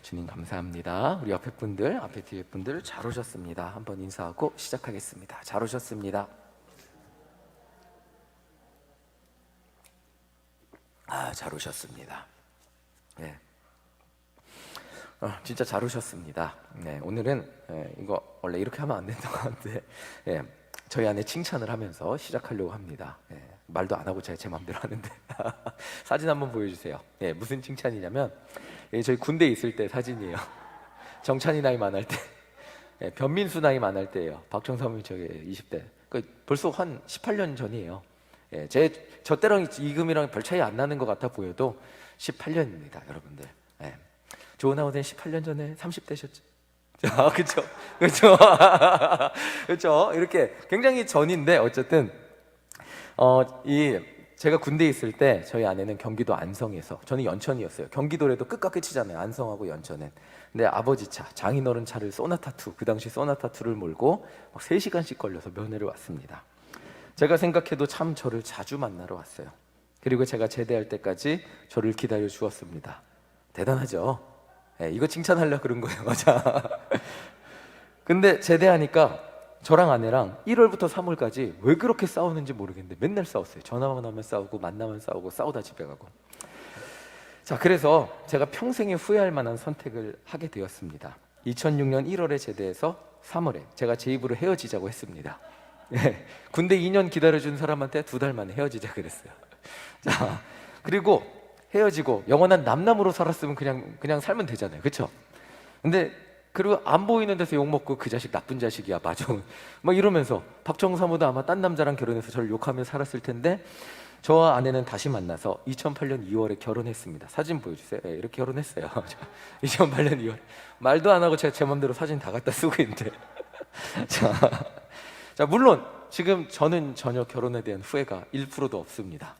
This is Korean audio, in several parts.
주님 감사합니다. 우리 옆에 분들, 앞에 뒤에 분들 잘 오셨습니다. 한번 인사하고 시작하겠습니다. 잘 오셨습니다. 잘 오셨습니다. 네. 진짜 잘 오셨습니다. 네, 오늘은 이거 원래 이렇게 하면 안 된다고 하는데 저희 안에 칭찬을 하면서 시작하려고 합니다. 말도 안 하고 제가 제 마음대로 하는데 사진 한번 보여주세요. 무슨 칭찬이냐면 저희 군대에 있을 때 사진이에요. 정찬이 나이 만할 때, 변민수 나이 만할 때예요. 박정삼이 저기 20대. 벌써 한 18년 전이에요. 저 때랑 지금이랑 별 차이 안 나는 것 같아 보여도 18년입니다, 여러분들. 좋은 아우는 18년 전에 30대셨죠. 그렇죠, 그렇죠, 그렇죠. 이렇게 굉장히 전인데 어쨌든 제가 군대에 있을 때 저희 아내는 경기도 안성에서, 저는 연천이었어요. 경기도래도 끝과 끝이잖아요, 안성하고 연천은. 근데 아버지 차, 장인어른 차를 소나타2, 그 당시 소나타2를 몰고 막 3시간씩 걸려서 면회를 왔습니다. 제가 생각해도 참 저를 자주 만나러 왔어요. 그리고 제가 제대할 때까지 저를 기다려 주었습니다. 대단하죠? 이거 칭찬하려고 그런 거예요. 맞아. 근데 제대하니까 저랑 아내랑 1월부터 3월까지 왜 그렇게 싸우는지 모르겠는데 맨날 싸웠어요. 전화만 하면 싸우고 만나면 싸우고 싸우다 집에 가고. 자, 그래서 제가 평생에 후회할 만한 선택을 하게 되었습니다. 2006년 1월에 제대해서 3월에 제가 제 입으로 헤어지자고 했습니다. 군대 2년 기다려준 사람한테 2달 만에 헤어지자 그랬어요. 자, 그리고 헤어지고 영원한 남남으로 살았으면 그냥 살면 되잖아요, 그렇죠? 근데 그리고 안 보이는 데서 욕먹고 그 자식 나쁜 자식이야, 맞아, 막 이러면서 박정사모도 아마 딴 남자랑 결혼해서 저를 욕하며 살았을 텐데 저와 아내는 다시 만나서 2008년 2월에 결혼했습니다. 사진 보여주세요. 이렇게 결혼했어요. 2008년 2월. 말도 안 하고 제가 제 맘대로 사진 다 갖다 쓰고 있는데 자, 물론 지금 저는 전혀 결혼에 대한 후회가 1%도 없습니다.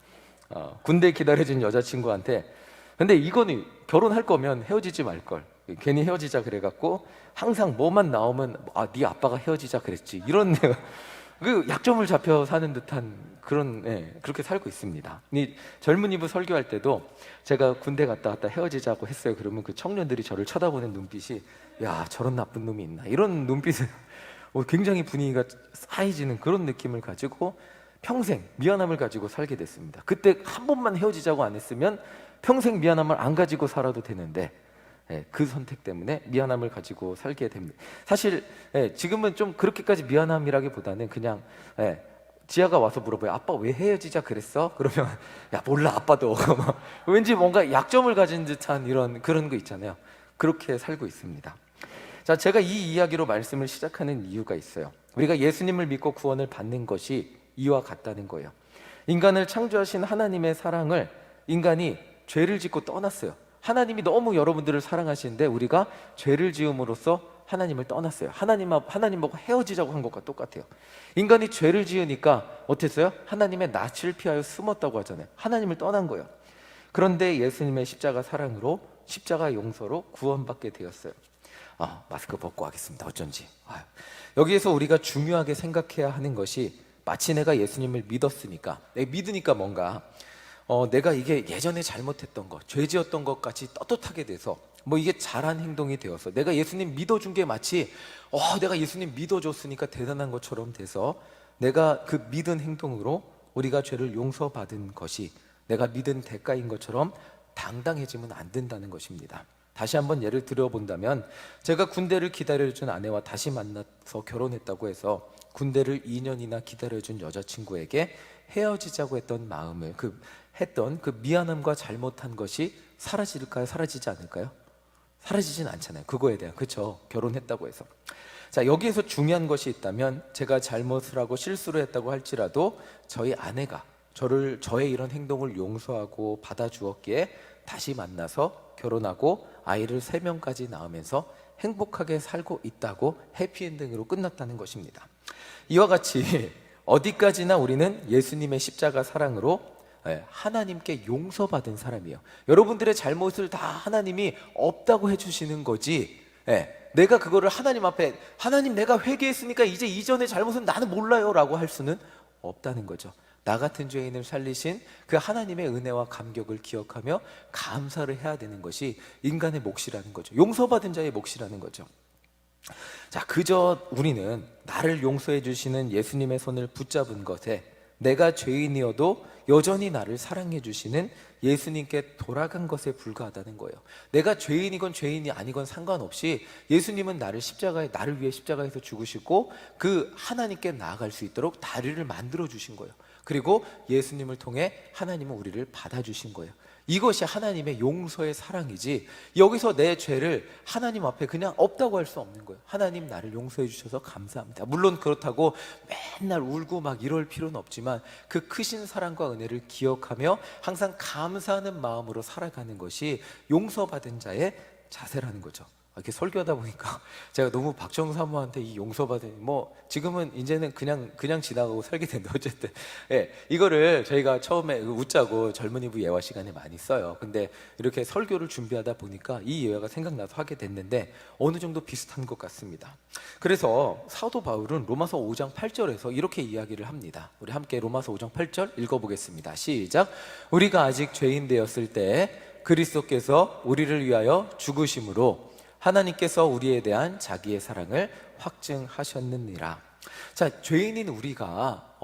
군대 기다려준 여자친구한테, 근데 이거는 결혼할 거면 헤어지지 말걸, 괜히 헤어지자 그래갖고 항상 뭐만 나오면 네 아빠가 헤어지자 그랬지, 이런 그 약점을 잡혀 사는 듯한 그런, 그렇게 살고 있습니다. 이 젊은이부 설교할 때도 제가 군대 갔다 왔다 헤어지자고 했어요. 그러면 그 청년들이 저를 쳐다보는 눈빛이, 야, 저런 나쁜 놈이 있나, 이런 눈빛을 굉장히 분위기가 싸해지는 그런 느낌을 가지고 평생 미안함을 가지고 살게 됐습니다. 그때 한 번만 헤어지자고 안 했으면 평생 미안함을 안 가지고 살아도 되는데 그 선택 때문에 미안함을 가지고 살게 됩니다. 사실 지금은 좀 그렇게까지 미안함이라기보다는 그냥 지아가 와서 물어봐요. 아빠 왜 헤어지자 그랬어? 그러면 야, 몰라 아빠도 왠지 뭔가 약점을 가진 듯한 그런 거 있잖아요. 그렇게 살고 있습니다. 자, 제가 이 이야기로 말씀을 시작하는 이유가 있어요. 우리가 예수님을 믿고 구원을 받는 것이 이와 같다는 거예요. 인간을 창조하신 하나님의 사랑을 인간이 죄를 짓고 떠났어요. 하나님이 너무 여러분들을 사랑하시는데 우리가 죄를 지음으로써 하나님을 떠났어요. 하나님하고 헤어지자고 한 것과 똑같아요. 인간이 죄를 지으니까 어땠어요? 하나님의 낯을 피하여 숨었다고 하잖아요. 하나님을 떠난 거예요. 그런데 예수님의 십자가 사랑으로, 십자가 용서로 구원받게 되었어요. 마스크 벗고 하겠습니다. 어쩐지. 여기에서 우리가 중요하게 생각해야 하는 것이, 마치 내가 예수님을 믿었으니까, 내가 믿으니까 뭔가 내가 이게 예전에 잘못했던 것, 죄 지었던 것 같이 떳떳하게 돼서 이게 잘한 행동이 되어서 내가 예수님 믿어준 게 마치 내가 예수님 믿어줬으니까 대단한 것처럼 돼서 내가 그 믿은 행동으로 우리가 죄를 용서받은 것이 내가 믿은 대가인 것처럼 당당해지면 안 된다는 것입니다. 다시 한번 예를 들어본다면, 제가 군대를 기다려준 아내와 다시 만나서 결혼했다고 해서 군대를 2년이나 기다려준 여자친구에게 헤어지자고 했던 마음을, 했던 그 미안함과 잘못한 것이 사라질까요? 사라지지 않을까요? 사라지진 않잖아요. 그거에 대한, 그렇죠? 결혼했다고 해서. 자, 여기에서 중요한 것이 있다면, 제가 잘못을 하고 실수를 했다고 할지라도 저희 아내가 저의 이런 행동을 용서하고 받아주었기에 다시 만나서 결혼하고 아이를 3명까지 낳으면서 행복하게 살고 있다고 해피엔딩으로 끝났다는 것입니다. 이와 같이 어디까지나 우리는 예수님의 십자가 사랑으로 하나님께 용서받은 사람이에요. 여러분들의 잘못을 다 하나님이 없다고 해주시는 거지, 내가 그거를 하나님 앞에, 하나님 내가 회개했으니까 이제 이전의 잘못은 나는 몰라요 라고 할 수는 없다는 거죠. 나 같은 죄인을 살리신 그 하나님의 은혜와 감격을 기억하며 감사를 해야 되는 것이 인간의 몫이라는 거죠. 용서받은 자의 몫이라는 거죠. 자, 그저 우리는 나를 용서해 주시는 예수님의 손을 붙잡은 것에 내가 죄인이어도 여전히 나를 사랑해 주시는 예수님께 돌아간 것에 불과하다는 거예요. 내가 죄인이건 죄인이 아니건 상관없이 예수님은 나를 위해 십자가에서 죽으시고 그 하나님께 나아갈 수 있도록 다리를 만들어 주신 거예요. 그리고 예수님을 통해 하나님은 우리를 받아주신 거예요. 이것이 하나님의 용서의 사랑이지, 여기서 내 죄를 하나님 앞에 그냥 없다고 할 수 없는 거예요. 하나님, 나를 용서해 주셔서 감사합니다. 물론 그렇다고 맨날 울고 막 이럴 필요는 없지만 그 크신 사랑과 은혜를 기억하며 항상 감사하는 마음으로 살아가는 것이 용서받은 자의 자세라는 거죠. 이렇게 설교하다 보니까 제가 너무 박정수 사모한테 이 용서받은, 뭐 지금은 이제는 그냥 지나가고 살게 된다. 어쨌든 이거를 저희가 처음에 웃자고 젊은이부 예화 시간에 많이 써요. 근데 이렇게 설교를 준비하다 보니까 이 예화가 생각나서 하게 됐는데 어느 정도 비슷한 것 같습니다. 그래서 사도 바울은 로마서 5장 8절에서 이렇게 이야기를 합니다. 우리 함께 로마서 5장 8절 읽어보겠습니다. 시작. 우리가 아직 죄인 되었을 때 그리스도께서 우리를 위하여 죽으심으로 하나님께서 우리에 대한 자기의 사랑을 확증하셨느니라. 자, 죄인인 우리가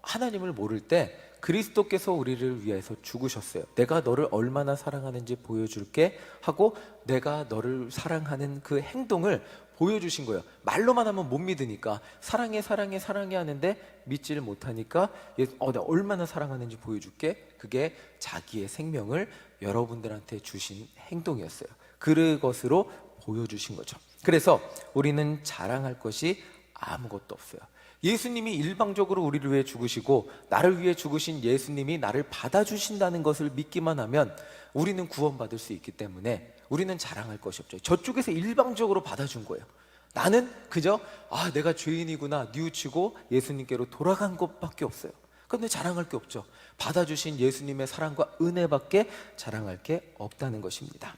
하나님을 모를 때 그리스도께서 우리를 위해서 죽으셨어요. 내가 너를 얼마나 사랑하는지 보여줄게 하고 내가 너를 사랑하는 그 행동을 보여주신 거예요. 말로만 하면 못 믿으니까 사랑해 하는데 믿지를 못하니까 내가 얼마나 사랑하는지 보여줄게. 그게 자기의 생명을 여러분들한테 주신 행동이었어요. 그것으로 보여주신 거죠. 그래서 우리는 자랑할 것이 아무것도 없어요. 예수님이 일방적으로 우리를 위해 죽으시고 나를 위해 죽으신 예수님이 나를 받아주신다는 것을 믿기만 하면 우리는 구원받을 수 있기 때문에 우리는 자랑할 것이 없죠. 저쪽에서 일방적으로 받아준 거예요. 나는 그저 내가 죄인이구나 뉘우치고 예수님께로 돌아간 것밖에 없어요. 그런데 자랑할 게 없죠. 받아주신 예수님의 사랑과 은혜밖에 자랑할 게 없다는 것입니다.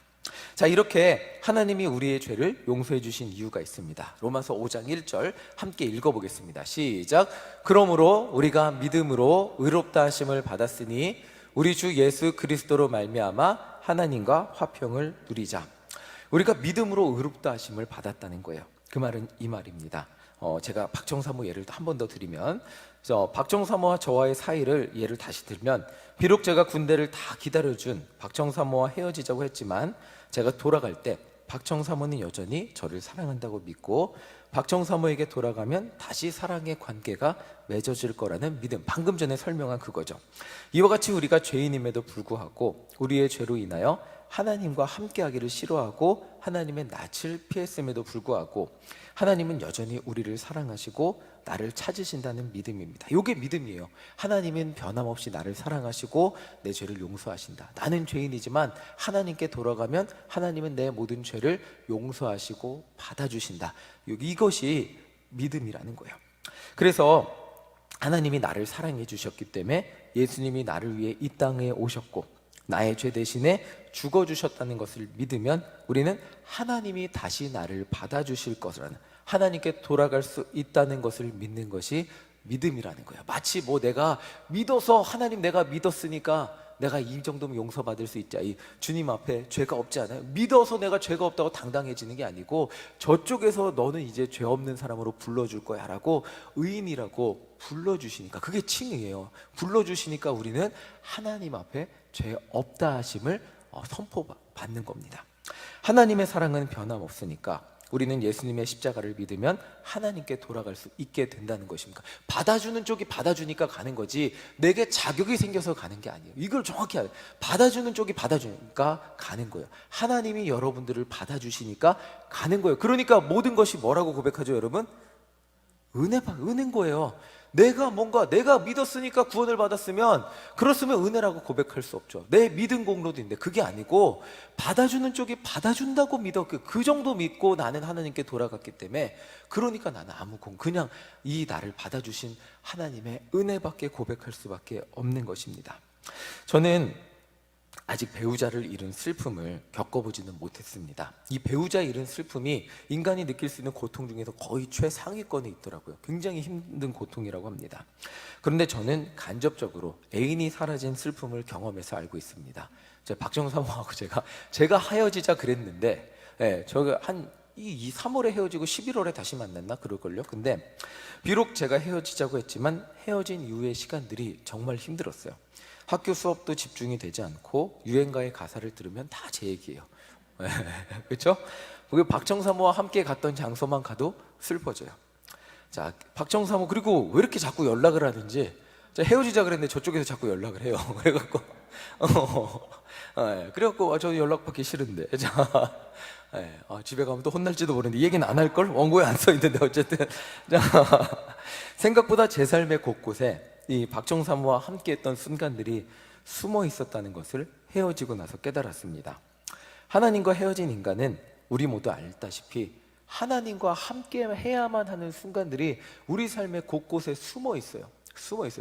자, 이렇게 하나님이 우리의 죄를 용서해 주신 이유가 있습니다. 로마서 5장 1절 함께 읽어보겠습니다. 시작. 그러므로 우리가 믿음으로 의롭다 하심을 받았으니 우리 주 예수 그리스도로 말미암아 하나님과 화평을 누리자. 우리가 믿음으로 의롭다 하심을 받았다는 거예요. 그 말은 이 말입니다. 제가 박정사모 예를 한 번 더 드리면, 박정사모와 저와의 사이를 예를 다시 들면, 비록 제가 군대를 다 기다려준 박정사모와 헤어지자고 했지만 제가 돌아갈 때 박정사모는 여전히 저를 사랑한다고 믿고 박정사모에게 돌아가면 다시 사랑의 관계가 맺어질 거라는 믿음, 방금 전에 설명한 그거죠. 이와 같이 우리가 죄인임에도 불구하고 우리의 죄로 인하여 하나님과 함께하기를 싫어하고 하나님의 낯을 피했음에도 불구하고 하나님은 여전히 우리를 사랑하시고 나를 찾으신다는 믿음입니다. 이게 믿음이에요. 하나님은 변함없이 나를 사랑하시고 내 죄를 용서하신다. 나는 죄인이지만 하나님께 돌아가면 하나님은 내 모든 죄를 용서하시고 받아주신다. 이것이 믿음이라는 거예요. 그래서 하나님이 나를 사랑해 주셨기 때문에 예수님이 나를 위해 이 땅에 오셨고 나의 죄 대신에 죽어주셨다는 것을 믿으면 우리는 하나님이 다시 나를 받아주실 것이라는, 하나님께 돌아갈 수 있다는 것을 믿는 것이 믿음이라는 거예요. 마치 내가 믿어서 하나님 내가 믿었으니까 내가 이 정도면 용서받을 수 있자, 이 주님 앞에 죄가 없지 않아요? 믿어서 내가 죄가 없다고 당당해지는 게 아니고 저쪽에서 너는 이제 죄 없는 사람으로 불러줄 거야 라고 의인이라고 불러주시니까, 그게 칭의예요. 불러주시니까 우리는 하나님 앞에 죄 없다 하심을 선포받는 겁니다. 하나님의 사랑은 변함없으니까 우리는 예수님의 십자가를 믿으면 하나님께 돌아갈 수 있게 된다는 것입니다. 받아주는 쪽이 받아주니까 가는 거지 내게 자격이 생겨서 가는 게 아니에요. 이걸 정확히 알아요. 받아주는 쪽이 받아주니까 가는 거예요. 하나님이 여러분들을 받아주시니까 가는 거예요. 그러니까 모든 것이 뭐라고 고백하죠, 여러분? 은혜인 거예요. 내가 믿었으니까 구원을 받았으면, 그렇으면 은혜라고 고백할 수 없죠. 내 믿은 공로도 있는데 그게 아니고 받아주는 쪽이 받아준다고 믿어. 그 정도 믿고 나는 하나님께 돌아갔기 때문에, 그러니까 나는 그냥 이 나를 받아주신 하나님의 은혜밖에 고백할 수밖에 없는 것입니다. 저는 아직 배우자를 잃은 슬픔을 겪어보지는 못했습니다. 이 배우자 잃은 슬픔이 인간이 느낄 수 있는 고통 중에서 거의 최상위권에 있더라고요. 굉장히 힘든 고통이라고 합니다. 그런데 저는 간접적으로 애인이 사라진 슬픔을 경험해서 알고 있습니다. 박정사모하고 제가 하여지자 그랬는데, 저가 한 3월에 헤어지고 11월에 다시 만났나 그럴걸요. 근데 비록 제가 헤어지자고 했지만 헤어진 이후의 시간들이 정말 힘들었어요. 학교 수업도 집중이 되지 않고 유행가의 가사를 들으면 다 제 얘기예요. 그렇죠? 박정사모와 함께 갔던 장소만 가도 슬퍼져요. 자, 박정사모 그리고 왜 이렇게 자꾸 연락을 하는지, 헤어지자 그랬는데 저쪽에서 자꾸 연락을 해요. 그래갖고 그래갖고 저 연락받기 싫은데 집에 가면 또 혼날지도 모르는데 이 얘기는 안 할걸? 원고에 안 써있는데 어쨌든 생각보다 제 삶의 곳곳에 이 박정사모와 함께했던 순간들이 숨어 있었다는 것을 헤어지고 나서 깨달았습니다. 하나님과 헤어진 인간은 우리 모두 알다시피 하나님과 함께 해야만 하는 순간들이 우리 삶의 곳곳에 숨어 있어요.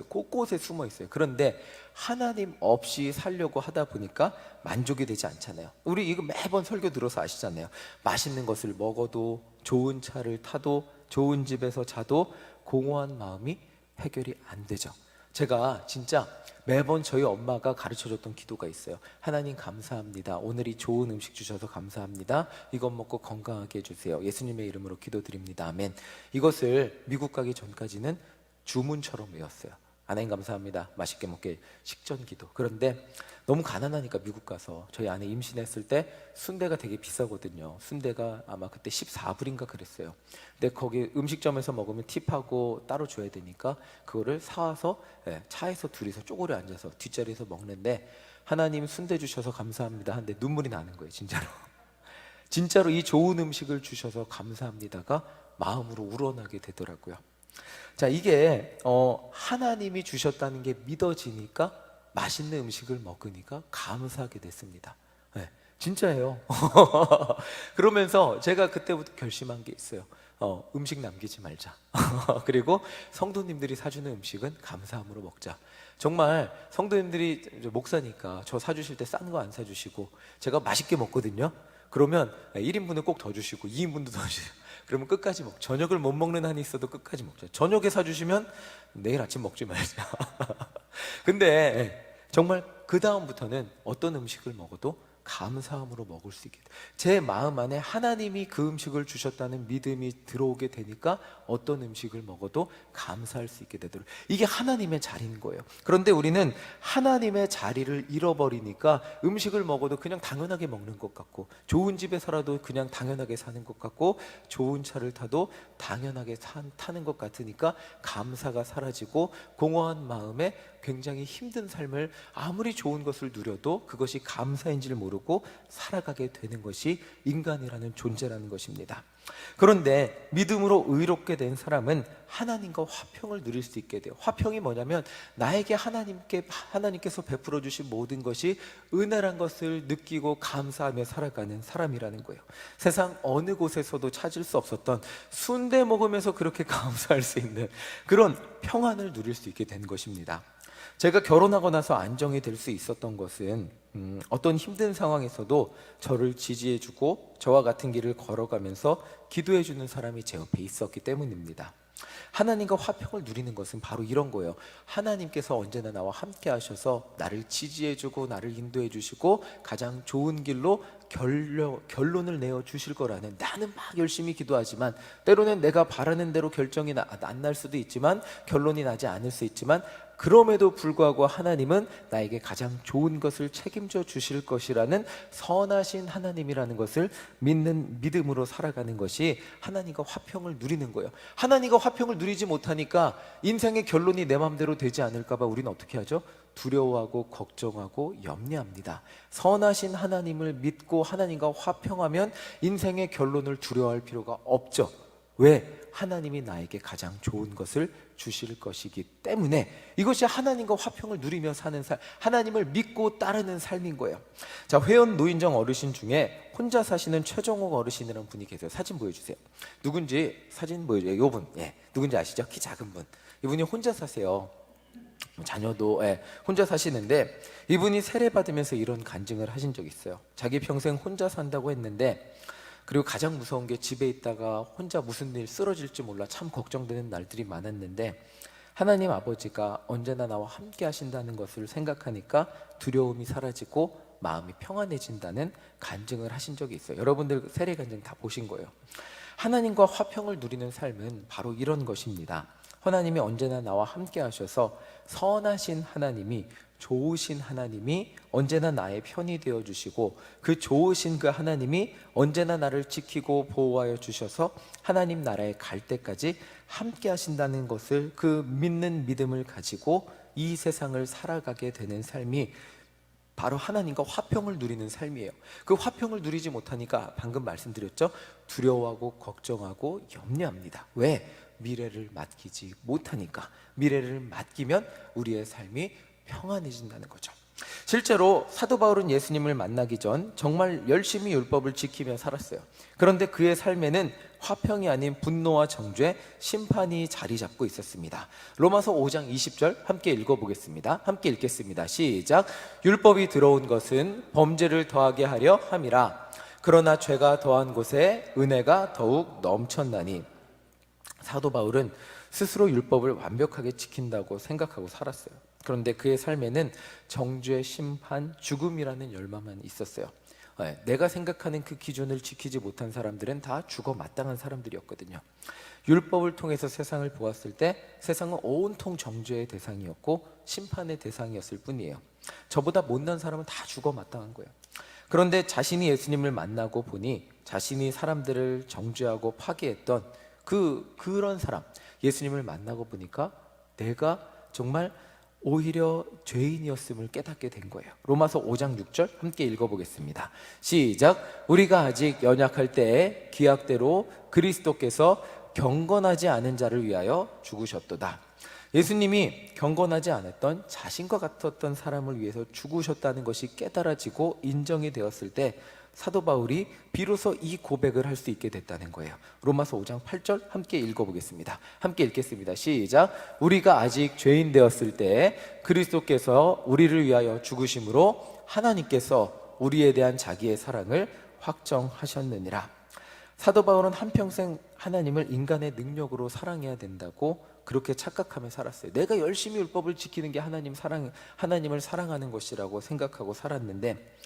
곳곳에 숨어 있어요. 그런데 하나님 없이 살려고 하다 보니까 만족이 되지 않잖아요. 우리 이거 매번 설교 들어서 아시잖아요. 맛있는 것을 먹어도, 좋은 차를 타도, 좋은 집에서 자도 공허한 마음이 해결이 안 되죠. 제가 진짜 매번 저희 엄마가 가르쳐줬던 기도가 있어요. 하나님 감사합니다. 오늘이 좋은 음식 주셔서 감사합니다. 이것 먹고 건강하게 해주세요. 예수님의 이름으로 기도드립니다. 아멘. 이것을 미국 가기 전까지는 주문처럼 외웠어요. 하나님 감사합니다. 맛있게 먹게 식전 기도. 그런데 너무 가난하니까 미국 가서 저희 아내 임신했을 때 순대가 되게 비싸거든요. 순대가 아마 그때 14불인가 그랬어요. 근데 거기 음식점에서 먹으면 팁하고 따로 줘야 되니까 그거를 사와서 차에서 둘이서 쪼그려 앉아서 뒷자리에서 먹는데 하나님 순대 주셔서 감사합니다 하는데 눈물이 나는 거예요. 진짜로 이 좋은 음식을 주셔서 감사합니다가 마음으로 우러나게 되더라고요. 자, 이게 하나님이 주셨다는 게 믿어지니까 맛있는 음식을 먹으니까 감사하게 됐습니다. 진짜예요. 그러면서 제가 그때부터 결심한 게 있어요. 음식 남기지 말자. 그리고 성도님들이 사주는 음식은 감사함으로 먹자. 정말 성도님들이 목사니까 저 사주실 때 싼 거 안 사주시고 제가 맛있게 먹거든요. 그러면 1인분을 꼭 더 주시고 2인분도 더 주시고 그러면 끝까지 먹자. 저녁을 못 먹는 한이 있어도 끝까지 먹자. 저녁에 사주시면 내일 아침 먹지 말자. 근데 정말 그 다음부터는 어떤 음식을 먹어도 감사함으로 먹을 수 있게 돼요. 제 마음 안에 하나님이 그 음식을 주셨다는 믿음이 들어오게 되니까 어떤 음식을 먹어도 감사할 수 있게 되도록, 이게 하나님의 자리인 거예요. 그런데 우리는 하나님의 자리를 잃어버리니까 음식을 먹어도 그냥 당연하게 먹는 것 같고, 좋은 집에 살아도 그냥 당연하게 사는 것 같고, 좋은 차를 타도 당연하게 타는 것 같으니까 감사가 사라지고 공허한 마음에 굉장히 힘든 삶을 아무리 좋은 것을 누려도 그것이 감사인지를 모르고 살아가게 되는 것이 인간이라는 존재라는 것입니다. 그런데 믿음으로 의롭게 된 사람은 하나님과 화평을 누릴 수 있게 돼요. 화평이 뭐냐면 나에게 하나님께서 베풀어 주신 모든 것이 은혜란 것을 느끼고 감사하며 살아가는 사람이라는 거예요. 세상 어느 곳에서도 찾을 수 없었던, 순대 먹으면서 그렇게 감사할 수 있는 그런 평안을 누릴 수 있게 된 것입니다. 제가 결혼하고 나서 안정이 될 수 있었던 것은 어떤 힘든 상황에서도 저를 지지해주고 저와 같은 길을 걸어가면서 기도해주는 사람이 제 옆에 있었기 때문입니다. 하나님과 화평을 누리는 것은 바로 이런 거예요. 하나님께서 언제나 나와 함께 하셔서 나를 지지해주고 나를 인도해주시고 가장 좋은 길로 결론을 내어주실 거라는, 나는 막 열심히 기도하지만 때로는 내가 바라는 대로 결정이 안 날 수도 있지만, 결론이 나지 않을 수 있지만, 그럼에도 불구하고 하나님은 나에게 가장 좋은 것을 책임져 주실 것이라는 선하신 하나님이라는 것을 믿는 믿음으로 살아가는 것이 하나님과 화평을 누리는 거예요. 하나님과 화평을 누리지 못하니까 인생의 결론이 내 마음대로 되지 않을까 봐 우리는 어떻게 하죠? 두려워하고 걱정하고 염려합니다. 선하신 하나님을 믿고 하나님과 화평하면 인생의 결론을 두려워할 필요가 없죠. 왜? 하나님이 나에게 가장 좋은 것을 주실 것이기 때문에. 이것이 하나님과 화평을 누리며 사는 삶, 하나님을 믿고 따르는 삶인 거예요. 자, 회원 노인정 어르신 중에 혼자 사시는 최정옥 어르신이라는 분이 계세요. 사진 보여주세요. 누군지 사진 보여줘요. 이분, 누군지 아시죠? 키 작은 분. 이분이 혼자 사세요. 자녀도 혼자 사시는데, 이분이 세례 받으면서 이런 간증을 하신 적이 있어요. 자기 평생 혼자 산다고 했는데, 그리고 가장 무서운 게 집에 있다가 혼자 무슨 일 쓰러질지 몰라 참 걱정되는 날들이 많았는데, 하나님 아버지가 언제나 나와 함께 하신다는 것을 생각하니까 두려움이 사라지고 마음이 평안해진다는 간증을 하신 적이 있어요. 여러분들 세례 간증 다 보신 거예요. 하나님과 화평을 누리는 삶은 바로 이런 것입니다. 하나님이 언제나 나와 함께 하셔서 선하신 하나님이, 좋으신 하나님이 언제나 나의 편이 되어 주시고, 그 좋으신 그 하나님이 언제나 나를 지키고 보호하여 주셔서 하나님 나라에 갈 때까지 함께 하신다는 것을, 그 믿는 믿음을 가지고 이 세상을 살아가게 되는 삶이 바로 하나님과 화평을 누리는 삶이에요. 그 화평을 누리지 못하니까 방금 말씀드렸죠, 두려워하고 걱정하고 염려합니다. 왜? 미래를 맡기지 못하니까. 미래를 맡기면 우리의 삶이 평안해진다는 거죠. 실제로 사도 바울은 예수님을 만나기 전 정말 열심히 율법을 지키며 살았어요. 그런데 그의 삶에는 화평이 아닌 분노와 정죄, 심판이 자리 잡고 있었습니다. 로마서 5장 20절 함께 읽어보겠습니다. 함께 읽겠습니다. 시작. 율법이 들어온 것은 범죄를 더하게 하려 함이라. 그러나 죄가 더한 곳에 은혜가 더욱 넘쳤나니. 사도 바울은 스스로 율법을 완벽하게 지킨다고 생각하고 살았어요. 그런데 그의 삶에는 정죄, 심판, 죽음이라는 열망만 있었어요. 내가 생각하는 그 기준을 지키지 못한 사람들은 다 죽어 마땅한 사람들이었거든요. 율법을 통해서 세상을 보았을 때 세상은 온통 정죄의 대상이었고 심판의 대상이었을 뿐이에요. 저보다 못난 사람은 다 죽어 마땅한 거예요. 그런데 자신이 예수님을 만나고 보니 자신이 사람들을 정죄하고 파괴했던 그런 사람, 예수님을 만나고 보니까 내가 정말 오히려 죄인이었음을 깨닫게 된 거예요. 로마서 5장 6절 함께 읽어보겠습니다. 시작. 우리가 아직 연약할 때에 기약대로 그리스도께서 경건하지 않은 자를 위하여 죽으셨도다. 예수님이 경건하지 않았던, 자신과 같았던 사람을 위해서 죽으셨다는 것이 깨달아지고 인정이 되었을 때 사도 바울이 비로소 이 고백을 할 수 있게 됐다는 거예요. 로마서 5장 8절 함께 읽어보겠습니다. 함께 읽겠습니다. 시작. 우리가 아직 죄인 되었을 때 그리스도께서 우리를 위하여 죽으심으로 하나님께서 우리에 대한 자기의 사랑을 확정하셨느니라. 사도 바울은 한평생 하나님을 인간의 능력으로 사랑해야 된다고 그렇게 착각하며 살았어요. 내가 열심히 율법을 지키는 게 하나님을 사랑하는 것이라고 생각하고 살았는데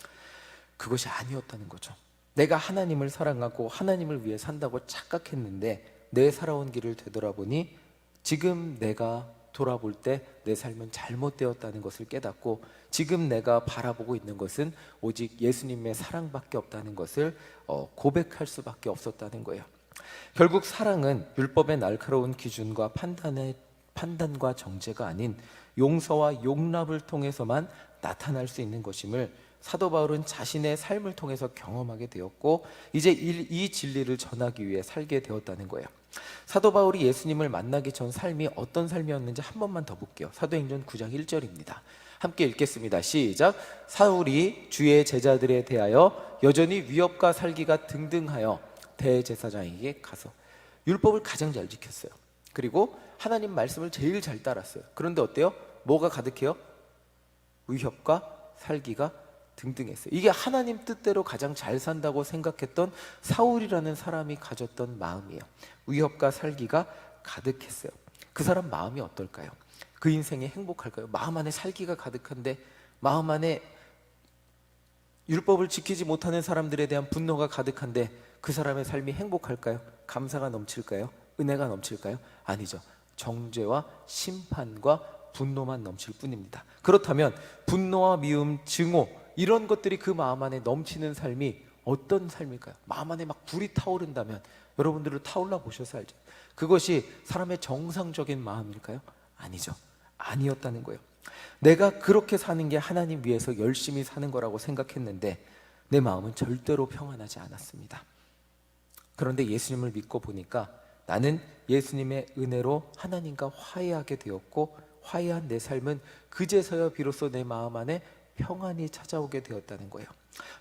그것이 아니었다는 거죠. 내가 하나님을 사랑하고 하나님을 위해 산다고 착각했는데 내 살아온 길을 되돌아보니 지금 내가 돌아볼 때 내 삶은 잘못되었다는 것을 깨닫고, 지금 내가 바라보고 있는 것은 오직 예수님의 사랑밖에 없다는 것을 고백할 수밖에 없었다는 거예요. 결국 사랑은 율법의 날카로운 기준과 판단과 정죄가 아닌 용서와 용납을 통해서만 나타날 수 있는 것임을 사도 바울은 자신의 삶을 통해서 경험하게 되었고, 이제 이 진리를 전하기 위해 살게 되었다는 거예요. 사도 바울이 예수님을 만나기 전 삶이 어떤 삶이었는지 한 번만 더 볼게요. 사도행전 9장 1절입니다. 함께 읽겠습니다. 시작. 사울이 주의 제자들에 대하여 여전히 위협과 살기가 등등하여 대제사장에게 가서 율법을 가장 잘 지켰어요. 그리고 하나님 말씀을 제일 잘 따랐어요. 그런데 어때요? 뭐가 가득해요? 위협과 살기가 등등했어요. 이게 하나님 뜻대로 가장 잘 산다고 생각했던 사울이라는 사람이 가졌던 마음이에요. 위협과 살기가 가득했어요. 그 사람 마음이 어떨까요? 그 인생이 행복할까요? 마음 안에 살기가 가득한데, 마음 안에 율법을 지키지 못하는 사람들에 대한 분노가 가득한데 그 사람의 삶이 행복할까요? 감사가 넘칠까요? 은혜가 넘칠까요? 아니죠. 정죄와 심판과 분노만 넘칠 뿐입니다. 그렇다면 분노와 미움, 증오, 이런 것들이 그 마음 안에 넘치는 삶이 어떤 삶일까요? 마음 안에 막 불이 타오른다면 여러분들은 타올라 보셔서 알죠. 그것이 사람의 정상적인 마음일까요? 아니죠. 아니었다는 거예요. 내가 그렇게 사는 게 하나님 위해서 열심히 사는 거라고 생각했는데 내 마음은 절대로 평안하지 않았습니다. 그런데 예수님을 믿고 보니까 나는 예수님의 은혜로 하나님과 화해하게 되었고, 화해한 내 삶은 그제서야 비로소 내 마음 안에 평안이 찾아오게 되었다는 거예요.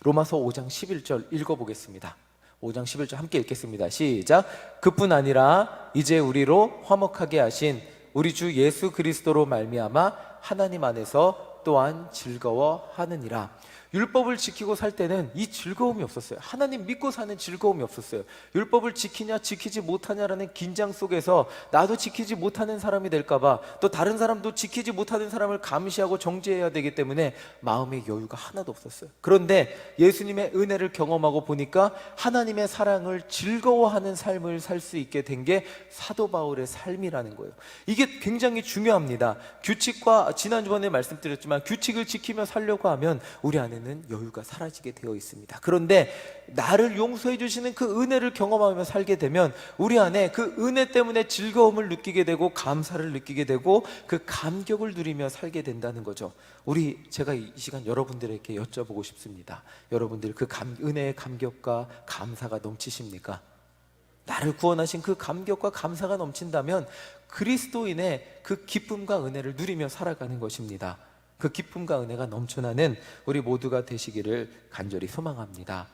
로마서 5장 11절 읽어보겠습니다. 5장 11절 함께 읽겠습니다. 시작. 그뿐 아니라 이제 우리로 화목하게 하신 우리 주 예수 그리스도로 말미암아 하나님 안에서 또한 즐거워하느니라. 율법을 지키고 살 때는 이 즐거움이 없었어요. 하나님 믿고 사는 즐거움이 없었어요. 율법을 지키냐 지키지 못하냐라는 긴장 속에서 나도 지키지 못하는 사람이 될까봐, 또 다른 사람도 지키지 못하는 사람을 감시하고 정죄해야 되기 때문에 마음의 여유가 하나도 없었어요. 그런데 예수님의 은혜를 경험하고 보니까 하나님의 사랑을 즐거워하는 삶을 살 수 있게 된 게 사도 바울의 삶이라는 거예요. 이게 굉장히 중요합니다. 규칙과, 지난주에 말씀드렸지만 규칙을 지키며 살려고 하면 우리 안에는 여유가 사라지게 되어 있습니다. 그런데 나를 용서해 주시는 그 은혜를 경험하며 살게 되면 우리 안에 그 은혜 때문에 즐거움을 느끼게 되고 감사를 느끼게 되고 그 감격을 누리며 살게 된다는 거죠. 제가 이 시간 여러분들에게 여쭤보고 싶습니다. 여러분들 그 은혜의 감격과 감사가 넘치십니까? 나를 구원하신 그 감격과 감사가 넘친다면 그리스도인의 그 기쁨과 은혜를 누리며 살아가는 것입니다. 그 기쁨과 은혜가 넘쳐나는 우리 모두가 되시기를 간절히 소망합니다.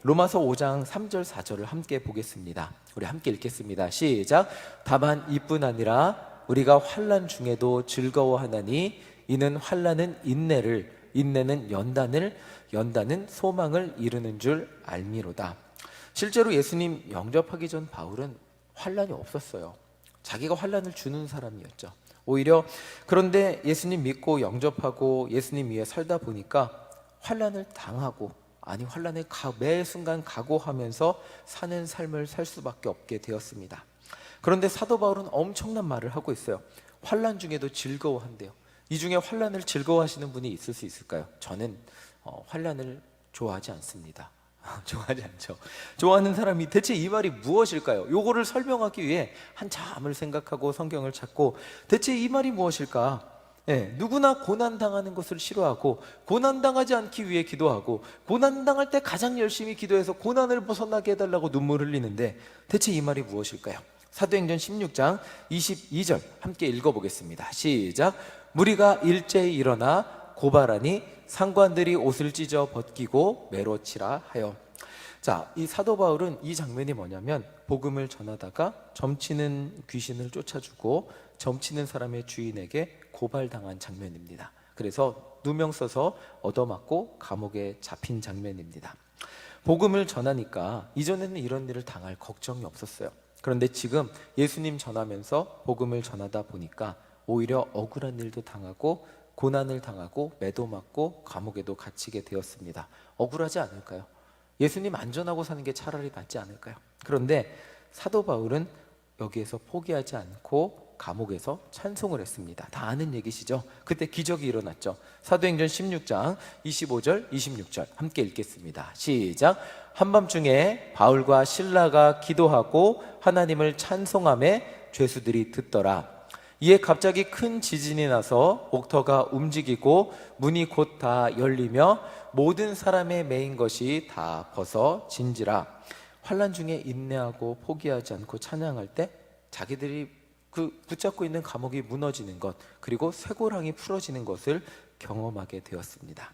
로마서 5장 3절 4절을 함께 보겠습니다. 우리 함께 읽겠습니다. 시작. 다만 이뿐 아니라 우리가 환난 중에도 즐거워하나니 이는 환난은 인내를, 인내는 연단을, 연단은 소망을 이루는 줄 알미로다. 실제로 예수님 영접하기 전 바울은 환난이 없었어요. 자기가 환난을 주는 사람이었죠. 오히려 그런데 예수님 믿고 영접하고 예수님 위해 살다 보니까 환난을 당하고, 아니 환난에 매 순간 각오하면서 사는 삶을 살 수밖에 없게 되었습니다. 그런데 사도 바울은 엄청난 말을 하고 있어요. 환난 중에도 즐거워한대요. 이 중에 환난을 즐거워하시는 분이 있을 수 있을까요? 저는 환난을 좋아하지 않습니다. 좋아하지 않죠. 좋아하는 사람이 대체 이 말이 무엇일까요? 요거를 설명하기 위해 한참을 생각하고 성경을 찾고 대체 이 말이 무엇일까? 누구나 고난당하는 것을 싫어하고 고난당하지 않기 위해 기도하고 고난당할 때 가장 열심히 기도해서 고난을 벗어나게 해달라고 눈물 흘리는데 대체 이 말이 무엇일까요? 사도행전 16장 22절 함께 읽어보겠습니다. 시작. 무리가 일제히 일어나 고발하니 상관들이 옷을 찢어 벗기고 매로치라 하여. 자, 이 사도 바울은 이 장면이 뭐냐면 복음을 전하다가 점치는 귀신을 쫓아주고 점치는 사람의 주인에게 고발당한 장면입니다. 그래서 누명 써서 얻어맞고 감옥에 잡힌 장면입니다. 복음을 전하니까 이전에는 이런 일을 당할 걱정이 없었어요. 그런데 지금 예수님 전하면서 복음을 전하다 보니까 오히려 억울한 일도 당하고 고난을 당하고 매도 맞고 감옥에도 갇히게 되었습니다. 억울하지 않을까요? 예수님 안전하고 사는 게 차라리 낫지 않을까요? 그런데 사도 바울은 여기에서 포기하지 않고 감옥에서 찬송을 했습니다. 다 아는 얘기시죠? 그때 기적이 일어났죠. 사도행전 16장 25절 26절 함께 읽겠습니다. 시작. 한밤중에 바울과 실라가 기도하고 하나님을 찬송하며 죄수들이 듣더라. 이에 갑자기 큰 지진이 나서 옥터가 움직이고 문이 곧 다 열리며 모든 사람의 매인 것이 다 벗어진지라. 환난 중에 인내하고 포기하지 않고 찬양할 때 자기들이 그 붙잡고 있는 감옥이 무너지는 것, 그리고 쇠고랑이 풀어지는 것을 경험하게 되었습니다.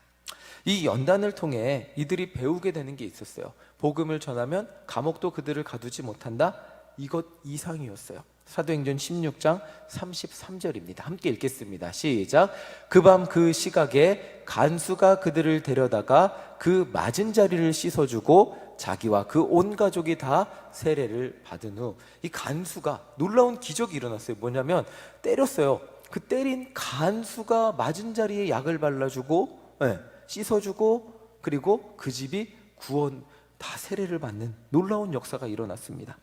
이 연단을 통해 이들이 배우게 되는 게 있었어요. 복음을 전하면 감옥도 그들을 가두지 못한다. 이것 이상이었어요. 사도행전 16장 33절입니다. 함께 읽겠습니다. 시작. 그 밤 그 시각에 간수가 그들을 데려다가 그 맞은 자리를 씻어주고 자기와 그 온 가족이 다 세례를 받은 후, 이 간수가 놀라운 기적이 일어났어요. 뭐냐면 때렸어요. 그 때린 간수가 맞은 자리에 약을 발라주고 씻어주고 그리고 그 집이 구원 다 세례를 받는 놀라운 역사가 일어났습니다.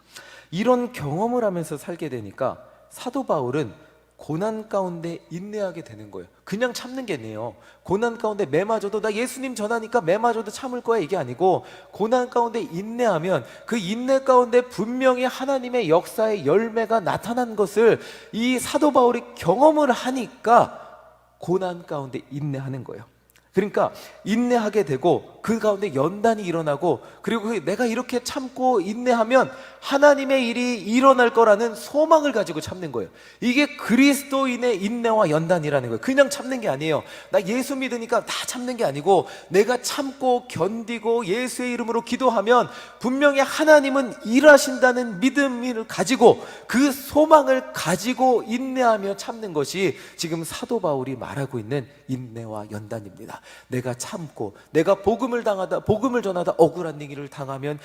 이런 경험을 하면서 살게 되니까 사도 바울은 고난 가운데 인내하게 되는 거예요. 그냥 참는 게 아니에요. 고난 가운데 매 맞아도 나 예수님 전하니까 매 맞아도 참을 거야 이게 아니고, 고난 가운데 인내하면 그 인내 가운데 분명히 하나님의 역사의 열매가 나타난 것을 이 사도 바울이 경험을 하니까 고난 가운데 인내하는 거예요. 그러니까 인내하게 되고 그 가운데 연단이 일어나고, 그리고 내가 이렇게 참고 인내하면 하나님의 일이 일어날 거라는 소망을 가지고 참는 거예요. 이게 그리스도인의 인내와 연단이라는 거예요. 그냥 참는 게 아니에요. 나 예수 믿으니까 다 참는 게 아니고, 내가 참고 견디고 예수의 이름으로 기도하면 분명히 하나님은 일하신다는 믿음을 가지고, 그 소망을 가지고 인내하며 참는 것이 지금 사도 바울이 말하고 있는 인내와 연단입니다. 내가 참고, 내가 복음을 전하다 억울한 일을 당하면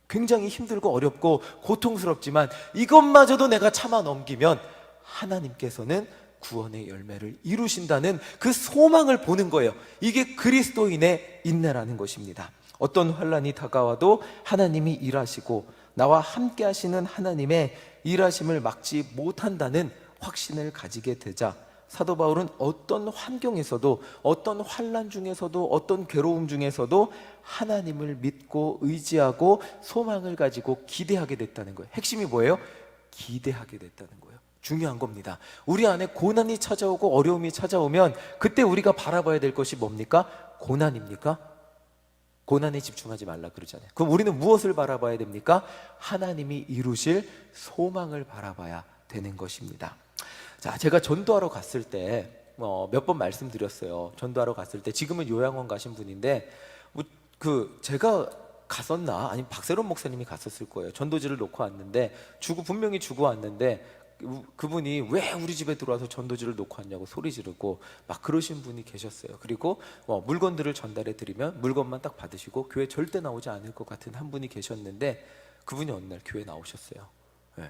굉장히 힘들고 어렵고 고통스럽지만, 이것마저도 내가 참아 넘기면 하나님께서는 구원의 열매를 이루신다는 그 소망을 보는 거예요. 이게 그리스도인의 인내라는 것입니다. 어떤 환난이 다가와도 하나님이 일하시고 나와 함께 하시는 하나님의 일하심을 막지 못한다는 확신을 가지게 되자, 사도 바울은 어떤 환경에서도, 어떤 환난 중에서도, 어떤 괴로움 중에서도 하나님을 믿고 의지하고 소망을 가지고 기대하게 됐다는 거예요. 핵심이 뭐예요? 기대하게 됐다는 거예요. 중요한 겁니다. 우리 안에 고난이 찾아오고 어려움이 찾아오면 그때 우리가 바라봐야 될 것이 뭡니까? 고난입니까? 고난에 집중하지 말라 그러잖아요. 그럼 우리는 무엇을 바라봐야 됩니까? 하나님이 이루실 소망을 바라봐야 되는 것입니다. 자, 제가 전도하러 갔을 때 몇 번 말씀드렸어요. 전도하러 갔을 때, 지금은 요양원 가신 분인데, 제가 갔었나? 아니면 박세론 목사님이 갔었을 거예요. 전도지를 놓고 왔는데, 분명히 주고 왔는데, 그분이 왜 우리 집에 들어와서 전도지를 놓고 왔냐고 소리 지르고 막 그러신 분이 계셨어요. 그리고 물건들을 전달해 드리면 물건만 딱 받으시고 교회 절대 나오지 않을 것 같은 한 분이 계셨는데, 그분이 어느 날 교회 나오셨어요. 네.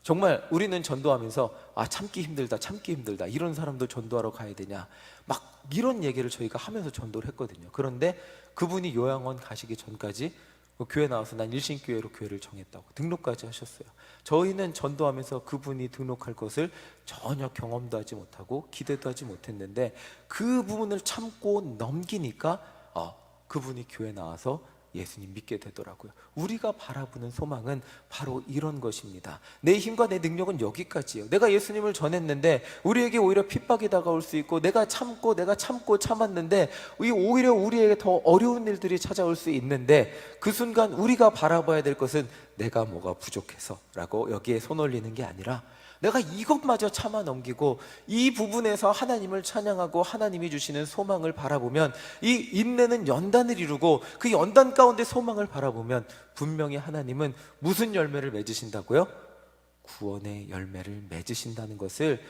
정말 우리는 전도하면서 참기 힘들다, 이런 사람도 전도하러 가야 되냐, 막 이런 얘기를 저희가 하면서 전도를 했거든요. 그런데 그분이 요양원 가시기 전까지 교회 나와서 난 일신교회로 교회를 정했다고 등록까지 하셨어요. 저희는 전도하면서 그분이 등록할 것을 전혀 경험도 하지 못하고 기대도 하지 못했는데, 그 부분을 참고 넘기니까 그분이 교회 나와서 예수님 믿게 되더라고요. 우리가 바라보는 소망은 바로 이런 것입니다. 내 힘과 내 능력은 여기까지예요. 내가 예수님을 전했는데 우리에게 오히려 핍박이 다가올 수 있고, 내가 참고 참았는데 오히려 우리에게 더 어려운 일들이 찾아올 수 있는데, 그 순간 우리가 바라봐야 될 것은 내가 뭐가 부족해서 라고 여기에 손 올리는 게 아니라, 내가 이것마저 참아 넘기고 이 부분에서 하나님을 찬양하고 하나님이 주시는 소망을 바라보면, 이 인내는 연단을 이루고 그 연단 가운데 소망을 바라보면 분명히 하나님은 무슨 열매를 맺으신다고요? 구원의 열매를 맺으신다는 것을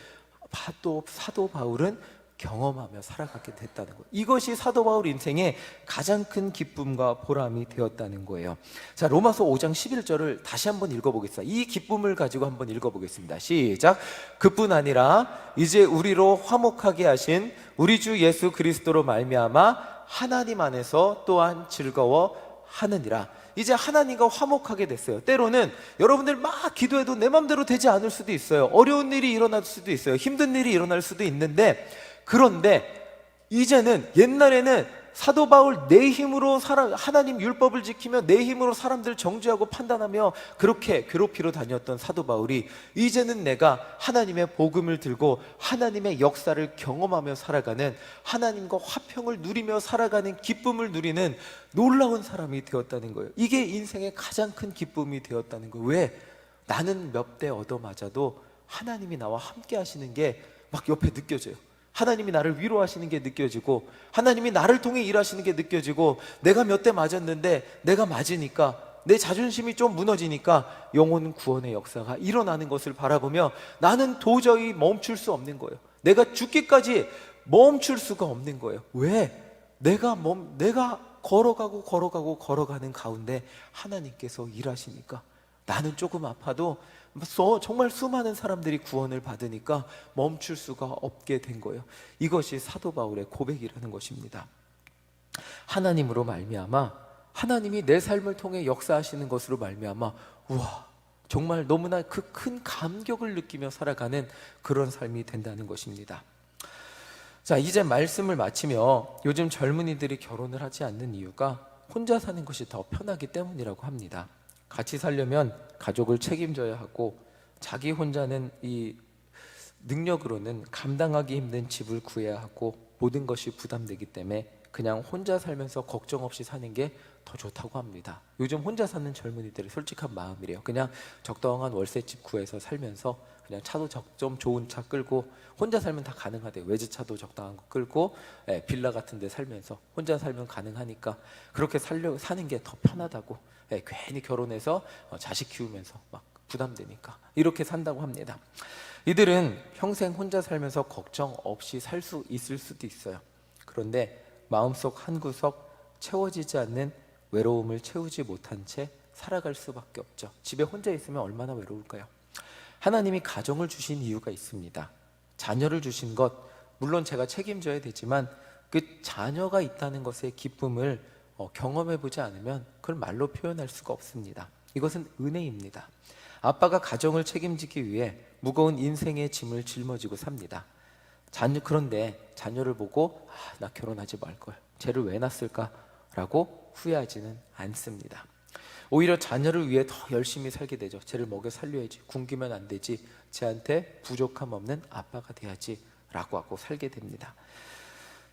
사도 바울은 경험하며 살아가게 됐다는 거예요. 이것이 사도 바울 인생의 가장 큰 기쁨과 보람이 되었다는 거예요. 자, 로마서 5장 11절을 다시 한번 읽어보겠습니다. 이 기쁨을 가지고 한번 읽어보겠습니다. 시작. 그뿐 아니라 이제 우리로 화목하게 하신 우리 주 예수 그리스도로 말미암아 하나님 안에서 또한 즐거워하느니라. 이제 하나님과 화목하게 됐어요. 때로는 여러분들 막 기도해도 내 맘대로 되지 않을 수도 있어요. 어려운 일이 일어날 수도 있어요. 힘든 일이 일어날 수도 있는데, 그런데 이제는, 옛날에는 사도 바울 내 힘으로 하나님 율법을 지키며 내 힘으로 사람들을 정죄하고 판단하며 그렇게 괴롭히러 다녔던 사도 바울이, 이제는 내가 하나님의 복음을 들고 하나님의 역사를 경험하며 살아가는, 하나님과 화평을 누리며 살아가는 기쁨을 누리는 놀라운 사람이 되었다는 거예요. 이게 인생의 가장 큰 기쁨이 되었다는 거예요. 왜? 나는 몇 대 얻어맞아도 하나님이 나와 함께 하시는 게 막 옆에 느껴져요. 하나님이 나를 위로하시는 게 느껴지고, 하나님이 나를 통해 일하시는 게 느껴지고, 내가 몇 대 맞았는데 내가 맞으니까 내 자존심이 좀 무너지니까 영혼 구원의 역사가 일어나는 것을 바라보며 나는 도저히 멈출 수 없는 거예요. 내가 죽기까지 멈출 수가 없는 거예요. 왜? 내가 걸어가는 가운데 하나님께서 일하시니까. 나는 조금 아파도 정말 수많은 사람들이 구원을 받으니까 멈출 수가 없게 된 거예요. 이것이 사도 바울의 고백이라는 것입니다. 하나님으로 말미암아, 하나님이 내 삶을 통해 역사하시는 것으로 말미암아, 우와, 정말 너무나 그 큰 감격을 느끼며 살아가는 그런 삶이 된다는 것입니다. 자, 이제 말씀을 마치며, 요즘 젊은이들이 결혼을 하지 않는 이유가 혼자 사는 것이 더 편하기 때문이라고 합니다. 같이 살려면 가족을 책임져야 하고, 자기 혼자는 이 능력으로는 감당하기 힘든 집을 구해야 하고, 모든 것이 부담되기 때문에 그냥 혼자 살면서 걱정 없이 사는 게 더 좋다고 합니다. 요즘 혼자 사는 젊은이들의 솔직한 마음이래요. 그냥 적당한 월세집 구해서 살면서 그냥 차도 좀 좋은 차 끌고, 혼자 살면 다 가능하대요. 외제차도 적당한 거 끌고 빌라 같은 데 살면서 혼자 살면 가능하니까 그렇게 사는 게 더 편하다고. 괜히 결혼해서 자식 키우면서 막 부담되니까 이렇게 산다고 합니다. 이들은 평생 혼자 살면서 걱정 없이 살 수 있을 수도 있어요. 그런데 마음속 한구석 채워지지 않는 외로움을 채우지 못한 채 살아갈 수밖에 없죠. 집에 혼자 있으면 얼마나 외로울까요? 하나님이 가정을 주신 이유가 있습니다. 자녀를 주신 것, 물론 제가 책임져야 되지만 그 자녀가 있다는 것의 기쁨을 경험해 보지 않으면 그걸 말로 표현할 수가 없습니다. 이것은 은혜입니다. 아빠가 가정을 책임지기 위해 무거운 인생의 짐을 짊어지고 삽니다. 그런데 자녀를 보고 나 결혼하지 말걸, 쟤를 왜 낳았을까? 라고 후회하지는 않습니다. 오히려 자녀를 위해 더 열심히 살게 되죠. 쟤를 먹여 살려야지, 굶기면 안 되지, 쟤한테 부족함 없는 아빠가 돼야지 라고 하고 살게 됩니다.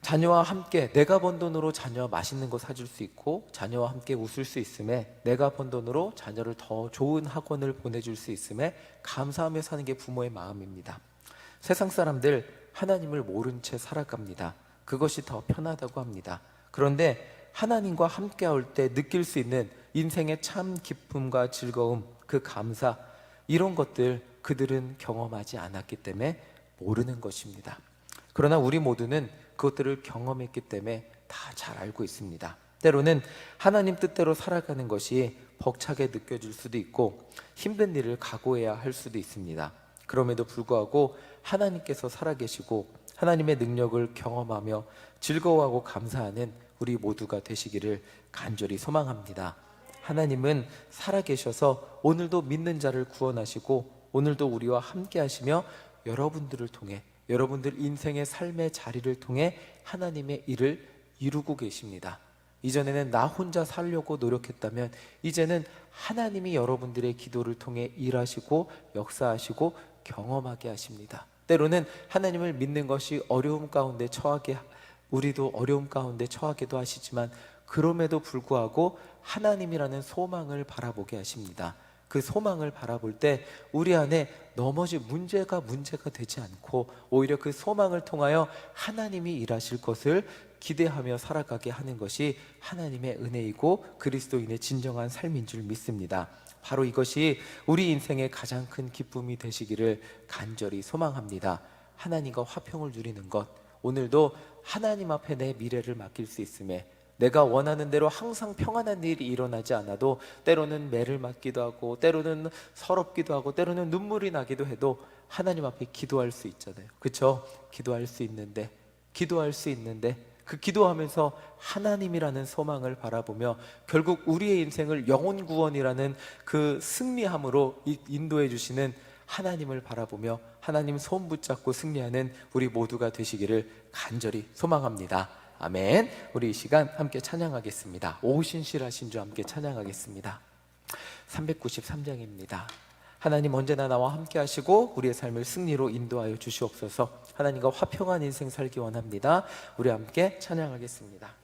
자녀와 함께 내가 번 돈으로 자녀 맛있는 거 사줄 수 있고, 자녀와 함께 웃을 수 있음에, 내가 번 돈으로 자녀를 더 좋은 학원을 보내줄 수 있음에 감사하며 사는 게 부모의 마음입니다. 세상 사람들 하나님을 모른 채 살아갑니다. 그것이 더 편하다고 합니다. 그런데 하나님과 함께 할 때 느낄 수 있는 인생의 참 기쁨과 즐거움, 그 감사, 이런 것들 그들은 경험하지 않았기 때문에 모르는 것입니다. 그러나 우리 모두는 그것들을 경험했기 때문에 다 잘 알고 있습니다. 때로는 하나님 뜻대로 살아가는 것이 벅차게 느껴질 수도 있고 힘든 일을 각오해야 할 수도 있습니다. 그럼에도 불구하고 하나님께서 살아계시고 하나님의 능력을 경험하며 즐거워하고 감사하는 우리 모두가 되시기를 간절히 소망합니다. 하나님은 살아계셔서 오늘도 믿는 자를 구원하시고 오늘도 우리와 함께 하시며 여러분들을 통해, 여러분들 인생의 삶의 자리를 통해 하나님의 일을 이루고 계십니다. 이전에는 나 혼자 살려고 노력했다면 이제는 하나님이 여러분들의 기도를 통해 일하시고 역사하시고 경험하게 하십니다. 때로는 하나님을 믿는 것이 어려움 가운데 처하게, 우리도 어려움 가운데 처하기도 하시지만 그럼에도 불구하고 하나님이라는 소망을 바라보게 하십니다. 그 소망을 바라볼 때 우리 안에 넘어질 문제가 되지 않고 오히려 그 소망을 통하여 하나님이 일하실 것을 기대하며 살아가게 하는 것이 하나님의 은혜이고 그리스도인의 진정한 삶인 줄 믿습니다. 바로 이것이 우리 인생의 가장 큰 기쁨이 되시기를 간절히 소망합니다. 하나님과 화평을 누리는 것, 오늘도 하나님 앞에 내 미래를 맡길 수 있음에 내가 원하는 대로 항상 평안한 일이 일어나지 않아도 때로는 매를 맞기도 하고 때로는 서럽기도 하고 때로는 눈물이 나기도 해도 하나님 앞에 기도할 수 있잖아요. 그렇죠? 기도할 수 있는데 그 기도하면서 하나님이라는 소망을 바라보며 결국 우리의 인생을 영혼 구원이라는 그 승리함으로 인도해 주시는 하나님을 바라보며 하나님 손 붙잡고 승리하는 우리 모두가 되시기를 간절히 소망합니다. 아멘. 우리 이 시간 함께 찬양하겠습니다. 오신실하신 주 함께 찬양하겠습니다. 393장입니다. 하나님 언제나 나와 함께 하시고 우리의 삶을 승리로 인도하여 주시옵소서. 하나님과 화평한 인생 살기 원합니다. 우리 함께 찬양하겠습니다.